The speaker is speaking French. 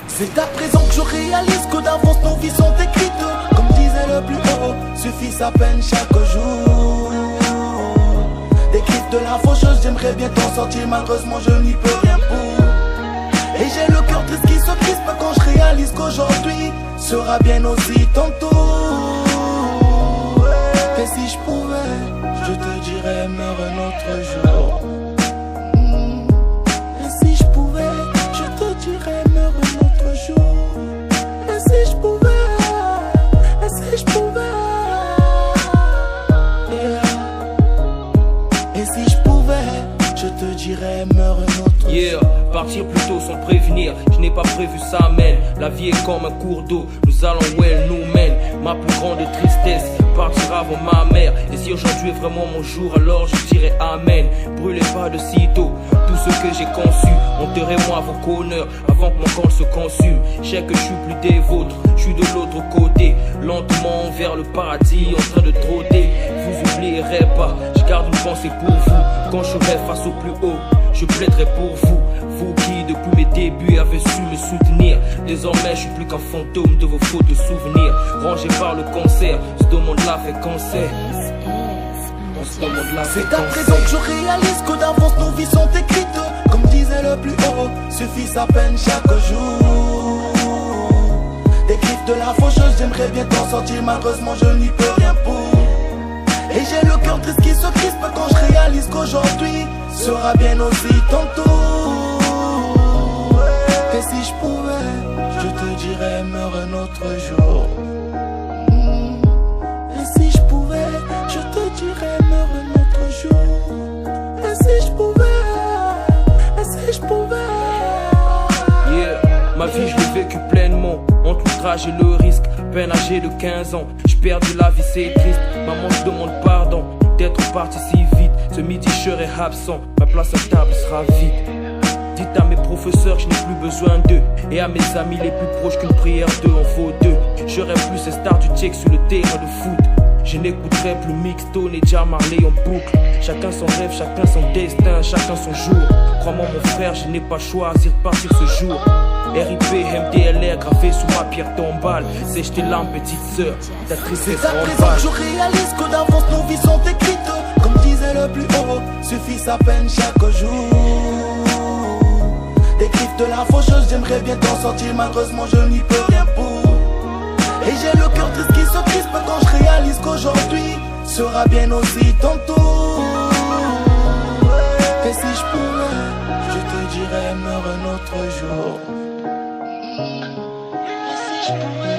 C'est à présent que je réalise que d'avance nos vies sont écrites. Comme disait le plus haut, suffit sa peine chaque jour. Des griffes de la faucheuse, j'aimerais bien t'en sortir. Malheureusement je n'y peux rien pour. Et j'ai le cœur triste qui se crispe quand je réalise qu'aujourd'hui sera bien aussi tantôt. Et si je pouvais, je te dirais meurs un autre jour. Et si je pouvais, je te dirais meurs un autre jour. Et si je pouvais, et si je pouvais, yeah. Et si je pouvais, je te dirais meurs un autre jour. Partir plus tôt sans prévenir, je n'ai pas prévu ça mène. La vie est comme un cours d'eau, nous allons où elle nous mène. Ma plus grande tristesse partira avant ma mère. Et si aujourd'hui est vraiment mon jour, alors je dirai amen. Brûlez pas de sitôt tout ce que j'ai conçu. Enterrez-moi vos connards avant que mon corps se consume. Je sais que je suis plus des vôtres, je suis de l'autre côté, lentement vers le paradis en train de trotter. Vous oublierez pas, je garde une pensée pour vous. Quand je serai face au plus haut, je plaiderai pour vous. Vous qui depuis mes débuts avez su me soutenir. Désormais je suis plus qu'un fantôme de vos fautes souvenirs. Rangé par le cancer, ce monde-là fait cancer. C'est à présent que je réalise que d'avance nos vies sont écrites. Comme disait le plus haut, suffit sa peine chaque jour. Des griffes de la faucheuse, j'aimerais bien t'en sortir. Malheureusement je n'y peux rien pour. Et j'ai le cœur triste qui se crispe quand je réalise qu'aujourd'hui sera bien aussi tantôt. Et si je pouvais, je te dirais meurs un autre jour. Et si je pouvais, je te dirais meurs un autre jour. Et si je pouvais, et si je pouvais. Yeah, ma vie je l'ai vécue pleinement. Entre l'outrage et le risque, peine âgée de 15 ans. J'ai perdu la vie, c'est triste. Maman, je demande pardon d'être parti si vite. Ce midi je serai absent, ma place à table sera vide. Dites à mes professeurs, je n'ai plus besoin d'eux. Et à mes amis les plus proches qu'une prière d'eux en vaut deux. J'aurai plus ces stars du check sur le terrain de foot. Je n'écouterai plus Mixstone et Jam Marley en boucle. Chacun son rêve, chacun son destin, chacun son jour. Crois-moi mon frère, je n'ai pas choisi de partir ce jour. RIP, MDLR gravé sous ma pierre tombale. C'est jeter l'âme, petite sœur, ta tristesse c'est à présent que je réalise que d'avance nos vies sont écrites. Comme disait le plus haut, suffit sa peine chaque jour. Des griffes de la faucheuse, j'aimerais bien t'en sortir. Malheureusement je n'y peux rien pour. Et j'ai le cœur triste qui se crispe quand je réalise qu'aujourd'hui sera bien aussi tantôt. Et si je pouvais, je te dirais meurs un autre jour. Et si je pouvais.